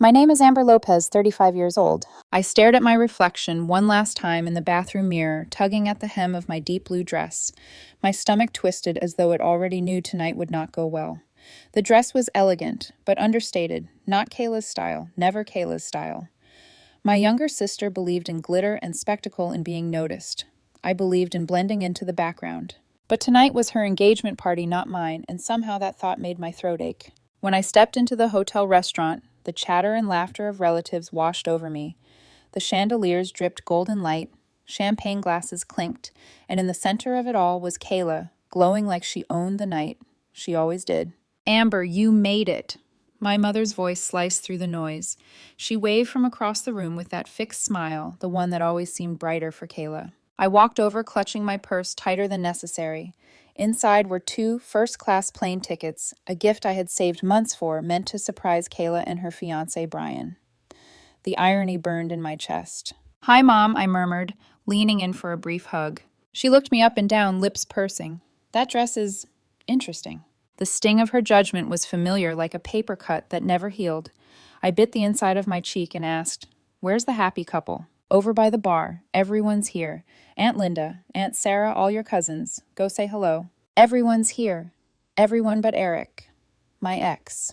My name is Amber Lopez, 35 years old. I stared at my reflection one last time in the bathroom mirror, tugging at the hem of my deep blue dress. My stomach twisted as though it already knew tonight would not go well. The dress was elegant, but understated, not Kayla's style, never Kayla's style. My younger sister believed in glitter and spectacle and being noticed. I believed in blending into the background. But tonight was her engagement party, not mine, and somehow that thought made my throat ache. When I stepped into the hotel restaurant, the chatter and laughter of relatives washed over me. The chandeliers dripped golden light, champagne glasses clinked, and in the center of it all was Kayla, glowing like she owned the night. She always did. Amber, you made it. My mother's voice sliced through the noise. She waved from across the room with that fixed smile, the one that always seemed brighter for Kayla. I walked over, clutching my purse tighter than necessary. Inside were 2 first-class plane tickets, a gift I had saved months for, meant to surprise Kayla and her fiancé, Brian. The irony burned in my chest. "Hi, Mom," I murmured, leaning in for a brief hug. She looked me up and down, lips pursing. "That dress is interesting." The sting of her judgment was familiar, like a paper cut that never healed. I bit the inside of my cheek and asked, "Where's the happy couple?" "Over by the bar. Everyone's here. Aunt Linda, Aunt Sarah, all your cousins. Go say hello." "Everyone's here. Everyone but Eric. My ex."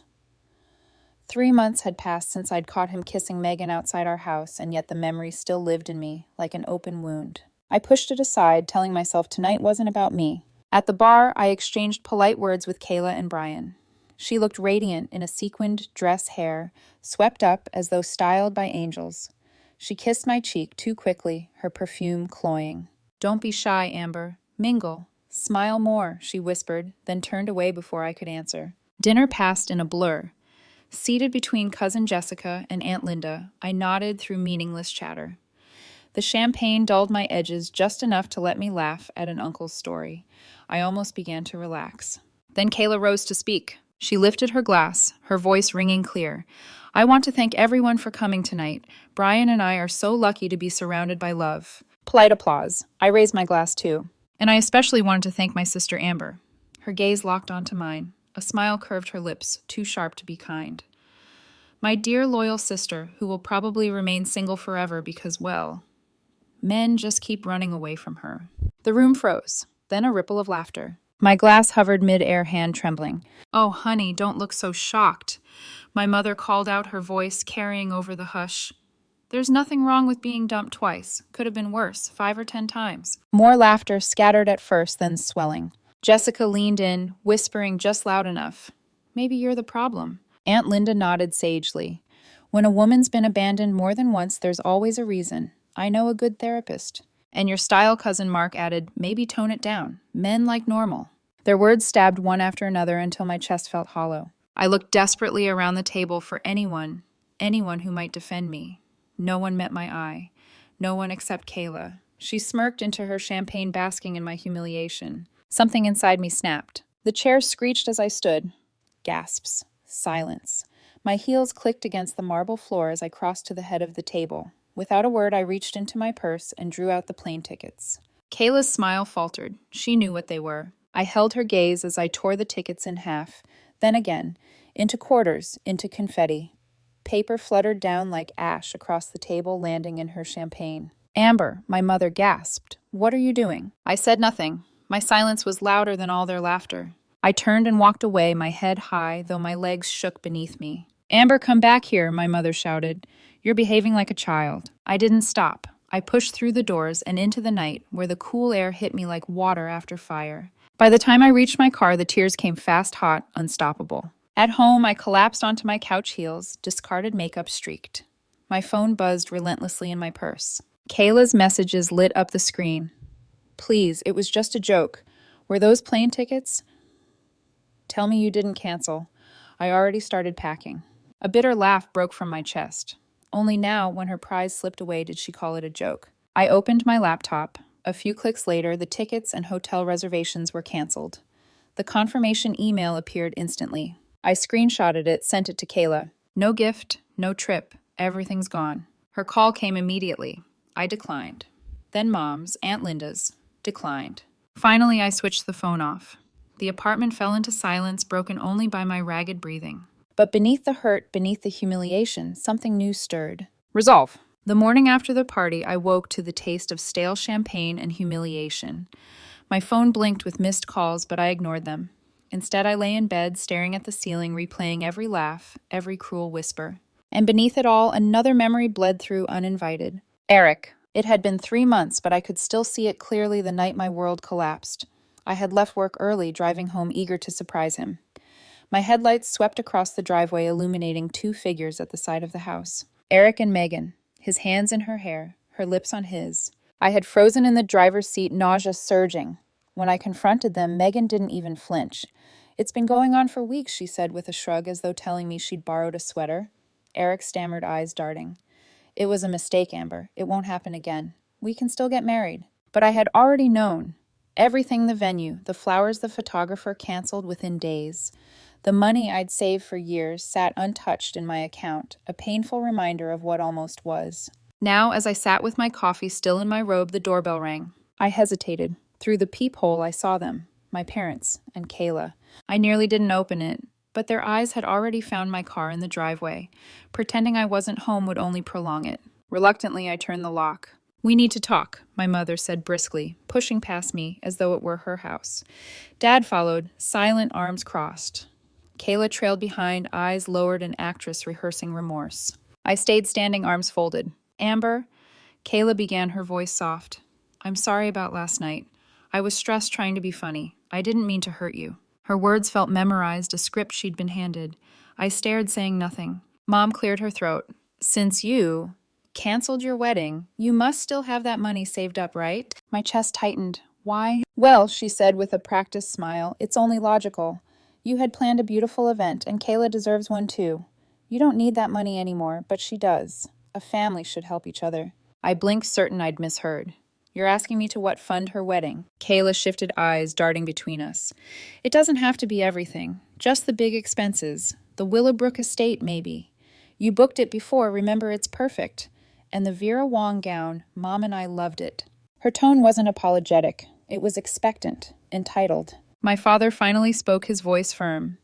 3 months had passed since I'd caught him kissing Megan outside our house, and yet the memory still lived in me, like an open wound. I pushed it aside, telling myself tonight wasn't about me. At the bar, I exchanged polite words with Kayla and Brian. She looked radiant in a sequined dress hair, swept up as though styled by angels. She kissed my cheek too quickly, her perfume cloying. "Don't be shy, Amber. Mingle. Smile more," she whispered, then turned away before I could answer. Dinner passed in a blur. Seated between Cousin Jessica and Aunt Linda, I nodded through meaningless chatter. The champagne dulled my edges just enough to let me laugh at an uncle's story. I almost began to relax. Then Kayla rose to speak. She lifted her glass, her voice ringing clear. "I want to thank everyone for coming tonight. Brian and I are so lucky to be surrounded by love." Polite applause. I raised my glass too. "And I especially wanted to thank my sister Amber." Her gaze locked onto mine. A smile curved her lips, too sharp to be kind. "My dear loyal sister, who will probably remain single forever because, well, men just keep running away from her." The room froze, then a ripple of laughter. My glass hovered mid-air, hand trembling. "Oh, honey, don't look so shocked." My mother called out, her voice carrying over the hush. "There's nothing wrong with being dumped twice. Could have been worse, 5 or 10 times." More laughter, scattered at first, then swelling. Jessica leaned in, whispering just loud enough. "Maybe you're the problem." Aunt Linda nodded sagely. "When a woman's been abandoned more than once, there's always a reason. I know a good therapist." And your style cousin Mark added, "Maybe tone it down. Men like normal." Their words stabbed one after another until my chest felt hollow. I looked desperately around the table for anyone who might defend me. No one met my eye. No one except Kayla. She smirked into her champagne, basking in my humiliation. Something inside me snapped. The chair screeched as I stood. Gasps. Silence. My heels clicked against the marble floor as I crossed to the head of the table. Without a word, I reached into my purse and drew out the plane tickets. Kayla's smile faltered. She knew what they were. I held her gaze as I tore the tickets in half, then again, into quarters, into confetti. Paper fluttered down like ash across the table, landing in her champagne. "Amber," my mother gasped. "What are you doing?" I said nothing. My silence was louder than all their laughter. I turned and walked away, my head high, though my legs shook beneath me. "Amber, come back here," my mother shouted. "You're behaving like a child." I didn't stop. I pushed through the doors and into the night, where the cool air hit me like water after fire. By the time I reached my car, the tears came fast, hot, unstoppable. At home, I collapsed onto my couch heels, discarded makeup streaked. My phone buzzed relentlessly in my purse. Kayla's messages lit up the screen. "Please, it was just a joke. Were those plane tickets? Tell me you didn't cancel." I already started packing. A bitter laugh broke from my chest. Only now, when her prize slipped away, did she call it a joke. I opened my laptop. A few clicks later, the tickets and hotel reservations were canceled. The confirmation email appeared instantly. I screenshotted it, sent it to Kayla. "No gift, no trip. Everything's gone." Her call came immediately. I declined. Then Mom's, Aunt Linda's, declined. Finally, I switched the phone off. The apartment fell into silence, broken only by my ragged breathing. But beneath the hurt, beneath the humiliation, something new stirred. Resolve. The morning after the party, I woke to the taste of stale champagne and humiliation. My phone blinked with missed calls, but I ignored them. Instead, I lay in bed, staring at the ceiling, replaying every laugh, every cruel whisper. And beneath it all, another memory bled through uninvited. Eric. It had been 3 months, but I could still see it clearly the night my world collapsed. I had left work early, driving home eager to surprise him. My headlights swept across the driveway, illuminating two figures at the side of the house. Eric and Megan, his hands in her hair, her lips on his. I had frozen in the driver's seat, nausea surging. When I confronted them, Megan didn't even flinch. "It's been going on for weeks," she said with a shrug, as though telling me she'd borrowed a sweater. Eric stammered, eyes darting. "It was a mistake, Amber. It won't happen again. We can still get married." But I had already known. Everything, the venue, the flowers the photographer canceled within days. The money I'd saved for years sat untouched in my account, a painful reminder of what almost was. Now, as I sat with my coffee still in my robe, the doorbell rang. I hesitated. Through the peephole, I saw them, my parents, and Kayla. I nearly didn't open it, but their eyes had already found my car in the driveway. Pretending I wasn't home would only prolong it. Reluctantly, I turned the lock. "We need to talk," my mother said briskly, pushing past me as though it were her house. Dad followed, silent, arms crossed. Kayla trailed behind, eyes lowered, an actress rehearsing remorse. I stayed standing, arms folded. "Amber," Kayla began, her voice soft. "I'm sorry about last night. I was stressed trying to be funny. I didn't mean to hurt you." Her words felt memorized, a script she'd been handed. I stared, saying nothing. Mom cleared her throat. "Since you canceled your wedding, you must still have that money saved up, right?" My chest tightened. "Why?" "Well," she said with a practiced smile, "it's only logical. You had planned a beautiful event, and Kayla deserves one too. You don't need that money anymore, but she does. A family should help each other." I blinked, certain I'd misheard. "You're asking me to what, fund her wedding?" Kayla shifted, eyes darting between us. "It doesn't have to be everything. Just the big expenses. The Willowbrook estate, maybe. You booked it before, remember, it's perfect. And the Vera Wong gown, Mom and I loved it." Her tone wasn't apologetic. It was expectant, entitled. My father finally spoke, his voice firm.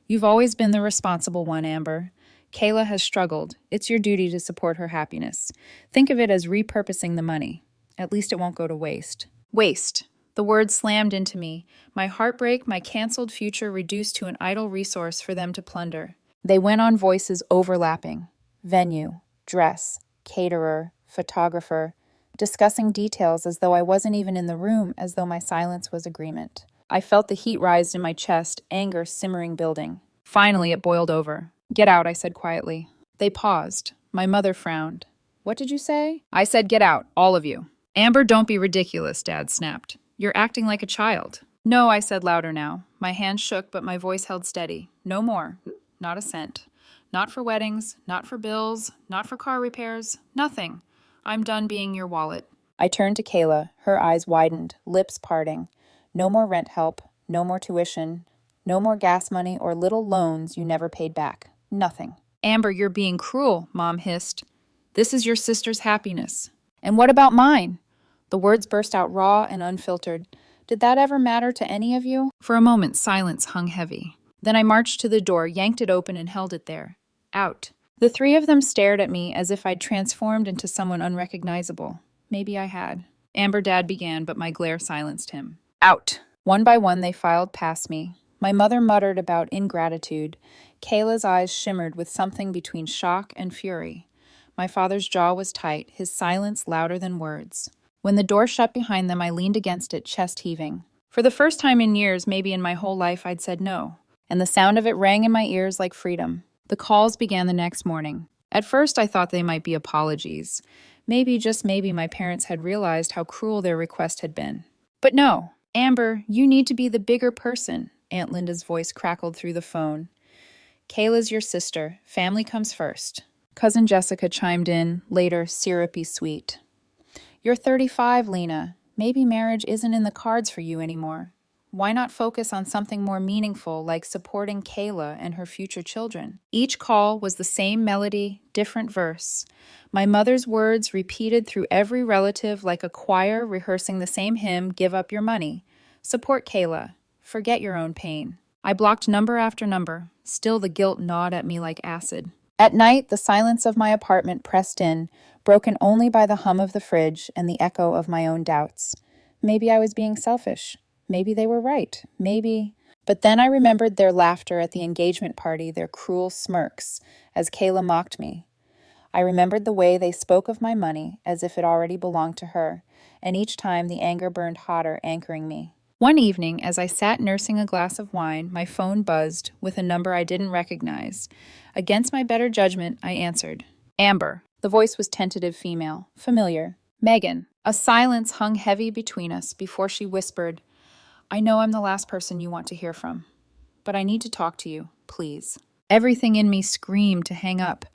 "You've always been the responsible one, Amber. Kayla has struggled. It's your duty to support her happiness. Think of it as repurposing the money. At least it won't go to waste." Waste. The word slammed into me. My heartbreak, my canceled future reduced to an idle resource for them to plunder. They went on, voices overlapping. Venue, dress, caterer, photographer, discussing details as though I wasn't even in the room, as though my silence was agreement. I felt the heat rise in my chest, anger simmering, building. Finally, it boiled over. "Get out," I said quietly. They paused. My mother frowned. "What did you say?" I said, "Get out, all of you." "Amber, don't be ridiculous," Dad snapped. "You're acting like a child." "No," I said louder now. My hand shook, but my voice held steady. "No more. Not a cent. Not for weddings, not for bills, not for car repairs, nothing. I'm done being your wallet." I turned to Kayla, her eyes widened, lips parting. No more rent help, no more tuition, no more gas money or little loans you never paid back. Nothing. "Amber, you're being cruel," Mom hissed. "This is your sister's happiness." "And what about mine?" The words burst out raw and unfiltered. "Did that ever matter to any of you?" For a moment, silence hung heavy. Then I marched to the door, yanked it open, and held it there. Out. The three of them stared at me as if I'd transformed into someone unrecognizable. Maybe I had. Amber, Dad began, but my glare silenced him. "Out." One by one, they filed past me. My mother muttered about ingratitude. Kayla's eyes shimmered with something between shock and fury. My father's jaw was tight, his silence louder than words. When the door shut behind them, I leaned against it, chest heaving. For the first time in years, maybe in my whole life, I'd said no. And the sound of it rang in my ears like freedom. The calls began the next morning. At first, I thought they might be apologies. Maybe, just maybe, my parents had realized how cruel their request had been. But no. "Amber, you need to be the bigger person," Aunt Linda's voice crackled through the phone. "Kayla's your sister. Family comes first." Cousin Jessica chimed in, later syrupy sweet. "You're 35, Lena. Maybe marriage isn't in the cards for you anymore. Why not focus on something more meaningful, like supporting Kayla and her future children?" Each call was the same melody, different verse. My mother's words repeated through every relative like a choir rehearsing the same hymn, "Give up your money. Support Kayla. Forget your own pain." I blocked number after number. Still, the guilt gnawed at me like acid. At night, the silence of my apartment pressed in, broken only by the hum of the fridge and the echo of my own doubts. Maybe I was being selfish. Maybe they were right. Maybe. But then I remembered their laughter at the engagement party, their cruel smirks, as Kayla mocked me. I remembered the way they spoke of my money as if it already belonged to her, and each time the anger burned hotter, anchoring me. One evening, as I sat nursing a glass of wine, my phone buzzed with a number I didn't recognize. Against my better judgment, I answered. Amber. The voice was tentative female, familiar. Megan. A silence hung heavy between us before she whispered, I know I'm the last person you want to hear from, but I need to talk to you, please. Everything in me screamed to hang up.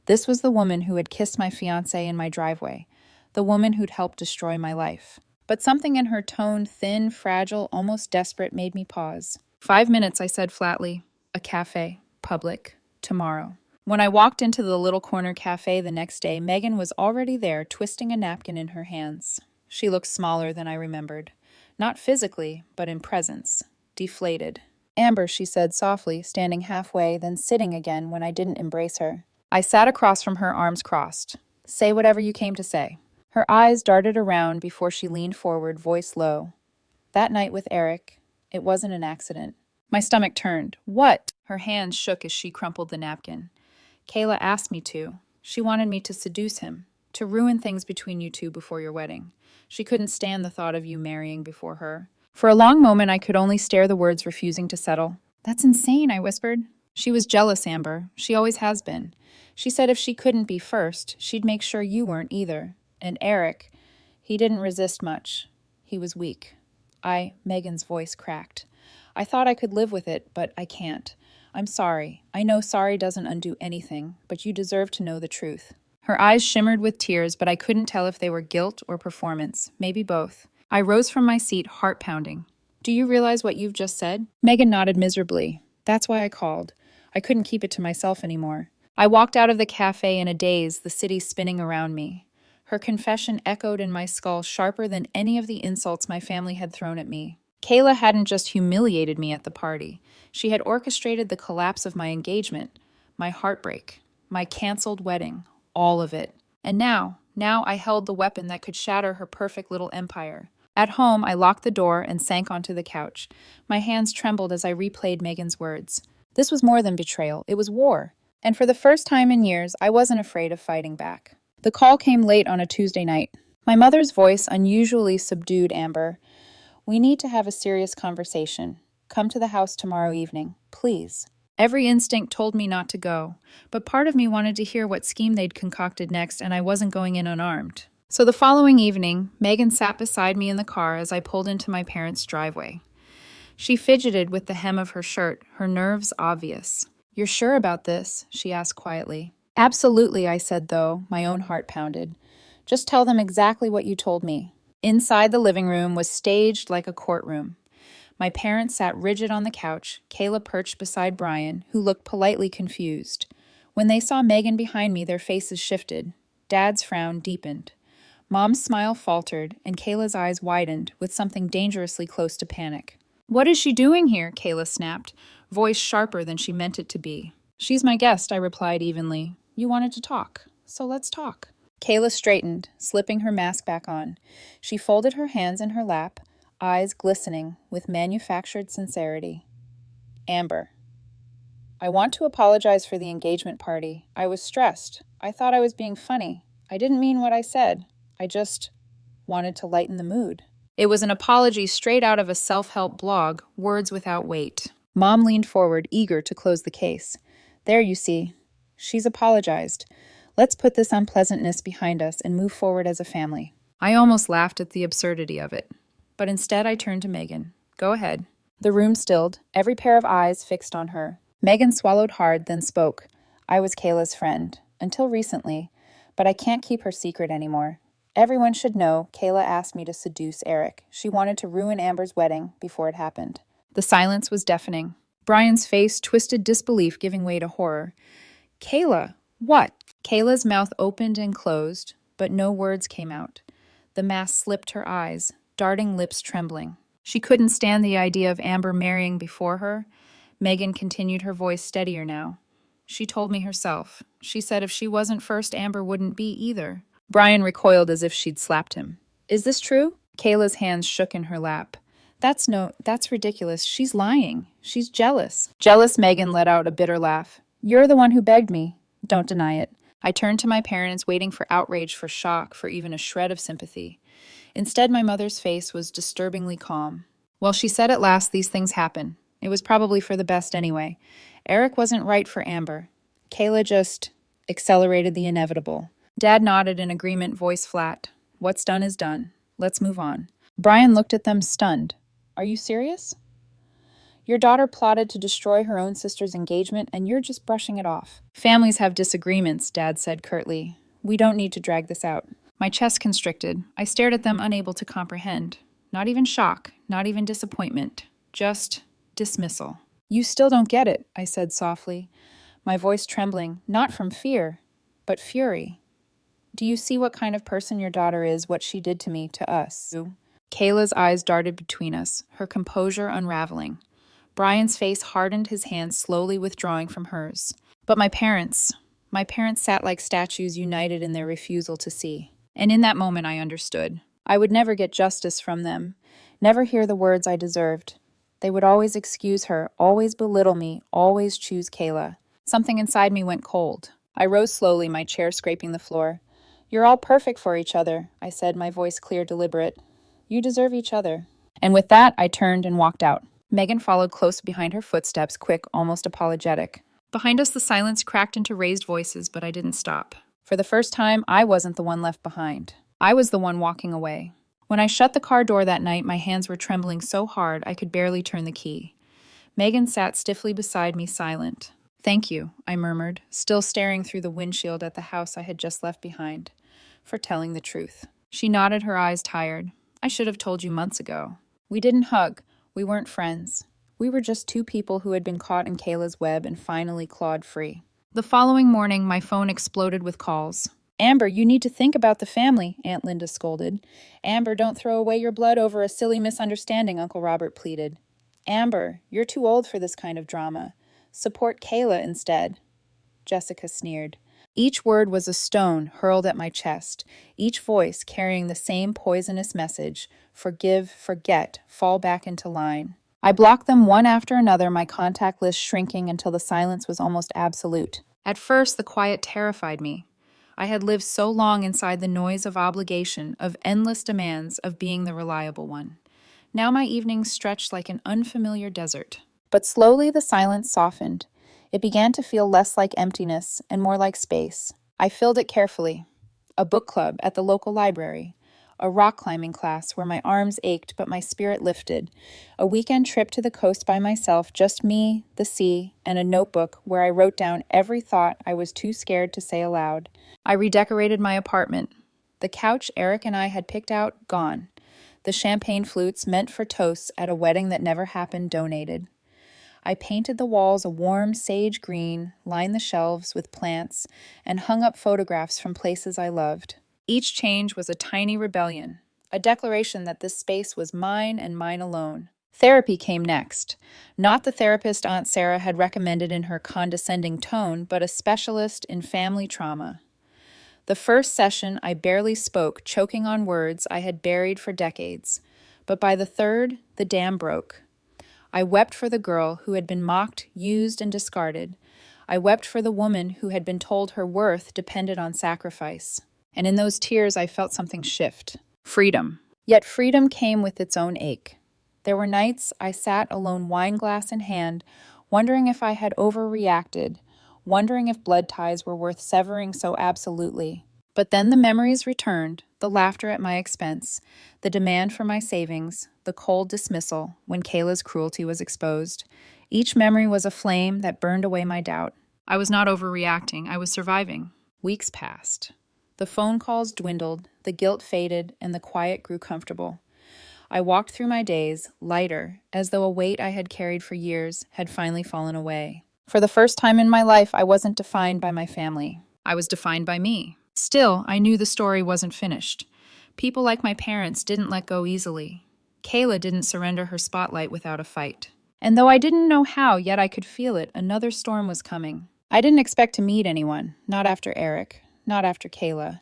This was the woman who had kissed my fiancé in my driveway, the woman who'd helped destroy my life. But something in her tone, thin, fragile, almost desperate, made me pause. 5 minutes, I said flatly. A cafe. Public. Tomorrow. When I walked into the little corner cafe the next day, Megan was already there, twisting a napkin in her hands. She looked smaller than I remembered. Not physically, but in presence. Deflated. Amber, she said softly, standing halfway, then sitting again when I didn't embrace her. I sat across from her, arms crossed. Say whatever you came to say. Her eyes darted around before she leaned forward, voice low. That night with Eric, it wasn't an accident. My stomach turned. What? Her hands shook as she crumpled the napkin. Kayla asked me to. She wanted me to seduce him, to ruin things between you two before your wedding. She couldn't stand the thought of you marrying before her. For a long moment, I could only stare, the words refusing to settle. That's insane, I whispered. She was jealous, Amber. She always has been. She said if she couldn't be first, she'd make sure you weren't either. And Eric, he didn't resist much. He was weak. Megan's voice cracked. I thought I could live with it, but I can't. I'm sorry. I know sorry doesn't undo anything, but you deserve to know the truth. Her eyes shimmered with tears, but I couldn't tell if they were guilt or performance. Maybe both. I rose from my seat, heart pounding. Do you realize what you've just said? Megan nodded miserably. That's why I called. I couldn't keep it to myself anymore. I walked out of the cafe in a daze, the city spinning around me. Her confession echoed in my skull, sharper than any of the insults my family had thrown at me. Kayla hadn't just humiliated me at the party. She had orchestrated the collapse of my engagement, my heartbreak, my canceled wedding, all of it. And now I held the weapon that could shatter her perfect little empire. At home, I locked the door and sank onto the couch. My hands trembled as I replayed Megan's words. This was more than betrayal. It was war. And for the first time in years, I wasn't afraid of fighting back. The call came late on a Tuesday night. My mother's voice, unusually subdued, Amber. We need to have a serious conversation. Come to the house tomorrow evening, please. Every instinct told me not to go, but part of me wanted to hear what scheme they'd concocted next, and I wasn't going in unarmed. So the following evening, Megan sat beside me in the car as I pulled into my parents' driveway. She fidgeted with the hem of her shirt, her nerves obvious. You're sure about this? She asked quietly. Absolutely, I said, though. My own heart pounded. Just tell them exactly what you told me. Inside the living room was staged like a courtroom. My parents sat rigid on the couch, Kayla perched beside Brian, who looked politely confused. When they saw Megan behind me, their faces shifted. Dad's frown deepened. Mom's smile faltered, and Kayla's eyes widened with something dangerously close to panic. What is she doing here? Kayla snapped, voice sharper than she meant it to be. She's my guest, I replied evenly. You wanted to talk, so let's talk. Kayla straightened, slipping her mask back on. She folded her hands in her lap, eyes glistening with manufactured sincerity. Amber. I want to apologize for the engagement party. I was stressed. I thought I was being funny. I didn't mean what I said. I just wanted to lighten the mood. It was an apology straight out of a self-help blog, words without weight. Mom leaned forward, eager to close the case. There, you see. She's apologized. Let's put this unpleasantness behind us and move forward as a family. I almost laughed at the absurdity of it. But instead I turned to Megan. Go ahead. The room stilled, every pair of eyes fixed on her. Megan swallowed hard, then spoke. I was Kayla's friend, until recently, but I can't keep her secret anymore. Everyone should know Kayla asked me to seduce Eric. She wanted to ruin Amber's wedding before it happened. The silence was deafening. Brian's face twisted disbelief, giving way to horror. Kayla, what? Kayla's mouth opened and closed, but no words came out. The mask slipped her eyes, darting lips trembling. She couldn't stand the idea of Amber marrying before her. Megan continued, her voice steadier now. She told me herself. She said if she wasn't first, Amber wouldn't be either. Brian recoiled as if she'd slapped him. Is this true? Kayla's hands shook in her lap. That's ridiculous. She's lying. She's jealous. Jealous Megan let out a bitter laugh. You're the one who begged me. Don't deny it. I turned to my parents, waiting for outrage, for shock, for even a shred of sympathy. Instead, my mother's face was disturbingly calm. Well, she said at last these things happen. It was probably for the best anyway. Eric wasn't right for Amber. Kayla just accelerated the inevitable. Dad nodded in agreement, voice flat. What's done is done. Let's move on. Brian looked at them stunned. Are you serious? Your daughter plotted to destroy her own sister's engagement, and you're just brushing it off. Families have disagreements, Dad said curtly. We don't need to drag this out. My chest constricted. I stared at them, unable to comprehend. Not even shock, not even disappointment. Just dismissal. You still don't get it, I said softly, my voice trembling, not from fear, but fury. Do you see what kind of person your daughter is, what she did to me, to us? Kayla's eyes darted between us, her composure unraveling. Brian's face hardened, his hands slowly withdrawing from hers. But my parents sat like statues, united in their refusal to see. And in that moment I understood. I would never get justice from them, never hear the words I deserved. They would always excuse her, always belittle me, always choose Kayla. Something inside me went cold. I rose slowly, my chair scraping the floor. You're all perfect for each other, I said, my voice clear, deliberate. You deserve each other. And with that, I turned and walked out. Megan followed close behind her footsteps, quick, almost apologetic. Behind us, the silence cracked into raised voices, but I didn't stop. For the first time, I wasn't the one left behind. I was the one walking away. When I shut the car door that night, my hands were trembling so hard I could barely turn the key. Megan sat stiffly beside me, silent. Thank you, I murmured, still staring through the windshield at the house I had just left behind, for telling the truth. She nodded, her eyes tired. I should have told you months ago. We didn't hug. We weren't friends. We were just two people who had been caught in Kayla's web and finally clawed free. The following morning, my phone exploded with calls. Amber, you need to think about the family, Aunt Linda scolded. Amber, don't throw away your blood over a silly misunderstanding, Uncle Robert pleaded. Amber, you're too old for this kind of drama. Support Kayla instead. Jessica sneered. Each word was a stone hurled at my chest, each voice carrying the same poisonous message: forgive, forget, fall back into line. I blocked them one after another, my contact list shrinking until the silence was almost absolute. At first, the quiet terrified me. I had lived so long inside the noise of obligation, of endless demands, of being the reliable one. Now my evenings stretched like an unfamiliar desert. But slowly the silence softened. It began to feel less like emptiness and more like space. I filled it carefully. A book club at the local library. A rock climbing class where my arms ached but my spirit lifted. A weekend trip to the coast by myself, just me, the sea, and a notebook where I wrote down every thought I was too scared to say aloud. I redecorated my apartment. The couch Eric and I had picked out, gone. The champagne flutes meant for toasts at a wedding that never happened, donated. I painted the walls a warm sage green, lined the shelves with plants, and hung up photographs from places I loved. Each change was a tiny rebellion, a declaration that this space was mine and mine alone. Therapy came next. Not the therapist Aunt Sarah had recommended in her condescending tone, but a specialist in family trauma. The first session, I barely spoke, choking on words I had buried for decades. But by the third, the dam broke. I wept for the girl who had been mocked, used, and discarded. I wept for the woman who had been told her worth depended on sacrifice. And in those tears, I felt something shift. Freedom. Yet freedom came with its own ache. There were nights I sat alone, wine glass in hand, wondering if I had overreacted, wondering if blood ties were worth severing so absolutely. But then the memories returned, the laughter at my expense, the demand for my savings, the cold dismissal when Kayla's cruelty was exposed. Each memory was a flame that burned away my doubt. I was not overreacting, I was surviving. Weeks passed. The phone calls dwindled, the guilt faded, and the quiet grew comfortable. I walked through my days, lighter, as though a weight I had carried for years had finally fallen away. For the first time in my life, I wasn't defined by my family. I was defined by me. Still, I knew the story wasn't finished. People like my parents didn't let go easily. Kayla didn't surrender her spotlight without a fight. And though I didn't know how, yet I could feel it, another storm was coming. I didn't expect to meet anyone, not after Eric, not after Kayla.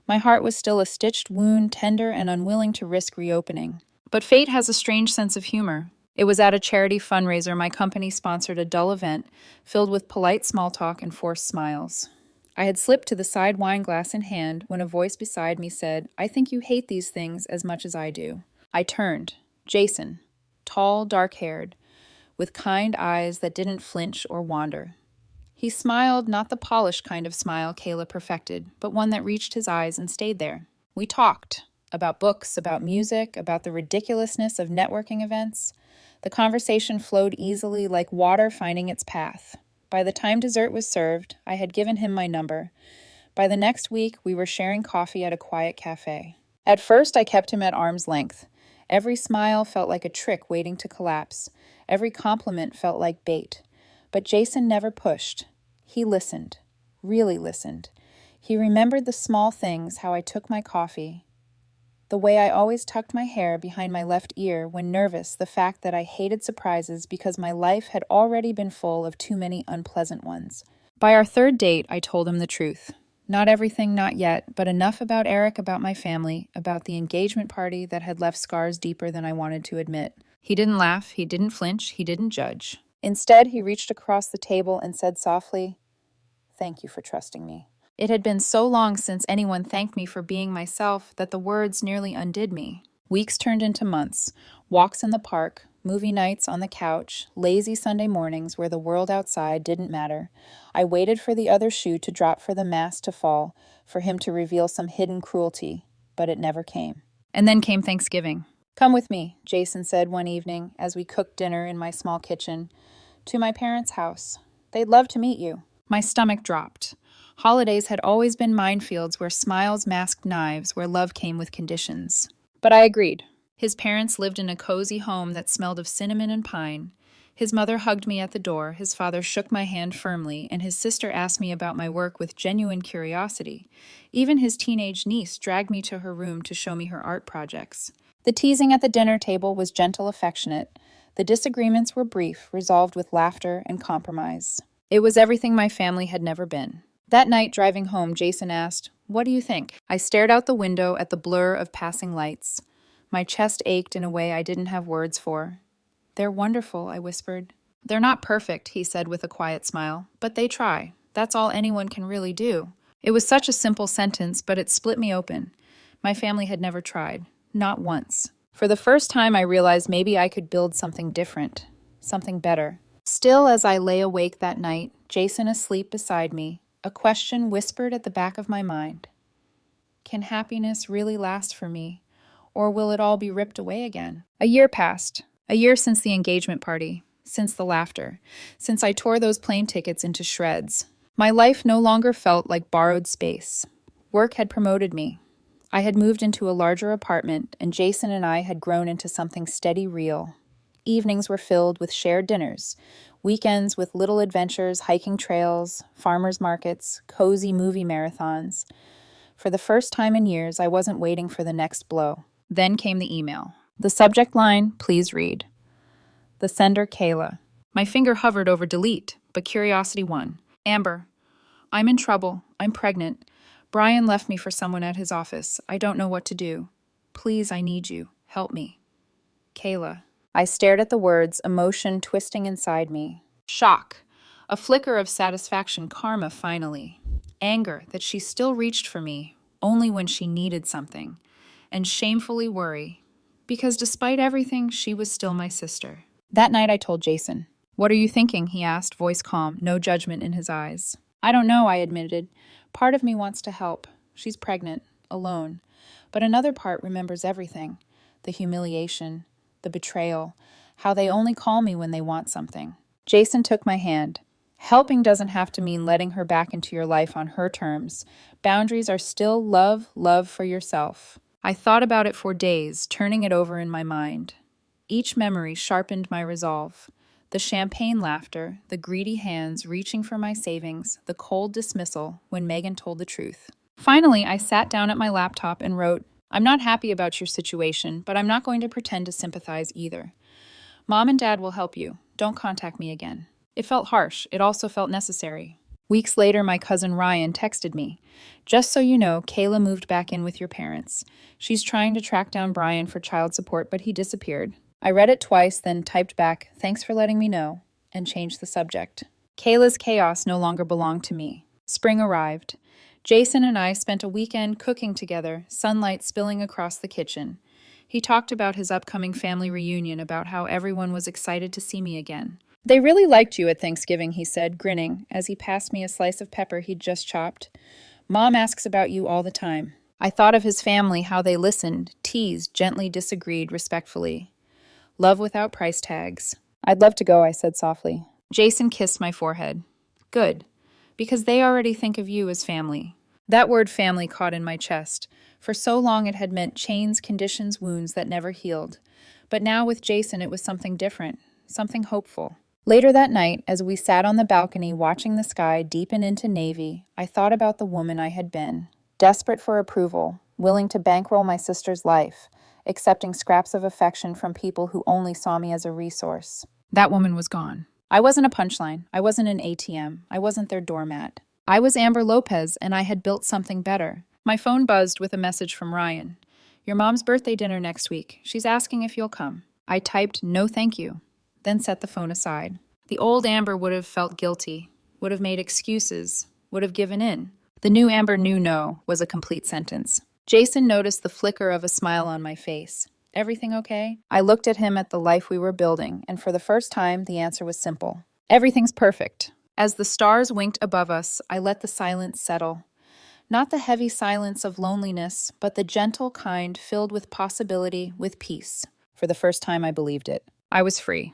My heart was still a stitched wound, tender and unwilling to risk reopening. But fate has a strange sense of humor. It was at a charity fundraiser my company sponsored a dull event filled with polite small talk and forced smiles. I had slipped to the side wine glass in hand when a voice beside me said, "I think you hate these things as much as I do." I turned. Jason, tall, dark-haired, with kind eyes that didn't flinch or wander. He smiled, not the polished kind of smile Kayla perfected, but one that reached his eyes and stayed there. We talked about books, about music, about the ridiculousness of networking events. The conversation flowed easily like water finding its path. By the time dessert was served, I had given him my number. By the next week, we were sharing coffee at a quiet cafe. At first, I kept him at arm's length. Every smile felt like a trick waiting to collapse. Every compliment felt like bait. But Jason never pushed. He listened, really listened. He remembered the small things, how I took my coffee, the way I always tucked my hair behind my left ear when nervous, the fact that I hated surprises because my life had already been full of too many unpleasant ones. By our third date, I told him the truth. Not everything, not yet, but enough about Eric, about my family, about the engagement party that had left scars deeper than I wanted to admit. He didn't laugh, he didn't flinch, he didn't judge. Instead, he reached across the table and said softly, "Thank you for trusting me." It had been so long since anyone thanked me for being myself that the words nearly undid me. Weeks turned into months. Walks in the park, movie nights on the couch, lazy Sunday mornings where the world outside didn't matter. I waited for the other shoe to drop, for the mask to fall, for him to reveal some hidden cruelty, but it never came. And then came Thanksgiving. "Come with me," Jason said one evening as we cooked dinner in my small kitchen, "to my parents' house. They'd love to meet you." My stomach dropped. Holidays had always been minefields where smiles masked knives, where love came with conditions. But I agreed. His parents lived in a cozy home that smelled of cinnamon and pine. His mother hugged me at the door, his father shook my hand firmly, and his sister asked me about my work with genuine curiosity. Even his teenage niece dragged me to her room to show me her art projects. The teasing at the dinner table was gentle, affectionate. The disagreements were brief, resolved with laughter and compromise. It was everything my family had never been. That night, driving home, Jason asked, "What do you think?" I stared out the window at the blur of passing lights. My chest ached in a way I didn't have words for. "They're wonderful," I whispered. "They're not perfect," he said with a quiet smile, "but they try. That's all anyone can really do." It was such a simple sentence, but it split me open. My family had never tried. Not once. For the first time, I realized maybe I could build something different, something better. Still, as I lay awake that night, Jason asleep beside me, a question whispered at the back of my mind. Can happiness really last for me, or will it all be ripped away again? A year passed. A year since the engagement party, since the laughter, since I tore those plane tickets into shreds. My life no longer felt like borrowed space. Work had promoted me. I had moved into a larger apartment, and Jason and I had grown into something steady, real. Evenings were filled with shared dinners, weekends with little adventures, hiking trails, farmers markets, cozy movie marathons. For the first time in years, I wasn't waiting for the next blow. Then came the email. The subject line, "Please read." The sender, Kayla. My finger hovered over delete, but curiosity won. "Amber, I'm in trouble. I'm pregnant. Brian left me for someone at his office. I don't know what to do. Please, I need you. Help me. Kayla." I stared at the words, emotion twisting inside me. Shock. A flicker of satisfaction, karma finally. Anger that she still reached for me, only when she needed something. And shamefully worry. Because despite everything, she was still my sister. That night I told Jason. "What are you thinking?" he asked, voice calm, no judgment in his eyes. "I don't know," I admitted. "Part of me wants to help. She's pregnant, alone. But another part remembers everything. The humiliation, the betrayal, how they only call me when they want something." Jason took my hand. Helping doesn't have to mean letting her back into your life on her terms. Boundaries are still love for yourself. I thought about it for days, turning it over in my mind. Each memory sharpened my resolve. The champagne laughter, the greedy hands reaching for my savings, the cold dismissal when Megan told the truth. Finally, I sat down at my laptop and wrote, "I'm not happy about your situation, but I'm not going to pretend to sympathize either. Mom and Dad will help you. Don't contact me again. It felt harsh. It also felt necessary. Weeks later, my cousin Ryan texted me. Just so you know, Kayla moved back in with your parents. She's trying to track down Brian for child support, but he disappeared. I read it twice, then typed back, thanks for letting me know, and changed the subject. Kayla's chaos no longer belonged to me. Spring arrived. Jason and I spent a weekend cooking together, sunlight spilling across the kitchen. He talked about his upcoming family reunion, about how everyone was excited to see me again. They really liked you at Thanksgiving, he said, grinning, as he passed me a slice of pepper he'd just chopped. Mom asks about you all the time. I thought of his family, how they listened, teased, gently disagreed, respectfully. Love without price tags. I'd love to go, I said softly. Jason kissed my forehead. Good, because they already think of you as family. That word family caught in my chest. For so long it had meant chains, conditions, wounds that never healed. But now with Jason it was something different, something hopeful. Later that night, as we sat on the balcony watching the sky deepen into navy, I thought about the woman I had been. Desperate for approval, willing to bankroll my sister's life, accepting scraps of affection from people who only saw me as a resource. That woman was gone. I wasn't a punchline. I wasn't an ATM. I wasn't their doormat. I was Amber Lopez, and I had built something better. My phone buzzed with a message from Ryan. Your mom's birthday dinner next week. She's asking if you'll come. I typed, no thank you, then set the phone aside. The old Amber would have felt guilty, would have made excuses, would have given in. The new Amber knew no was a complete sentence. Jason noticed the flicker of a smile on my face. Everything okay? I looked at him at the life we were building, and for the first time, the answer was simple. Everything's perfect. As the stars winked above us, I let the silence settle. Not the heavy silence of loneliness, but the gentle kind filled with possibility, with peace. For the first time, I believed it. I was free.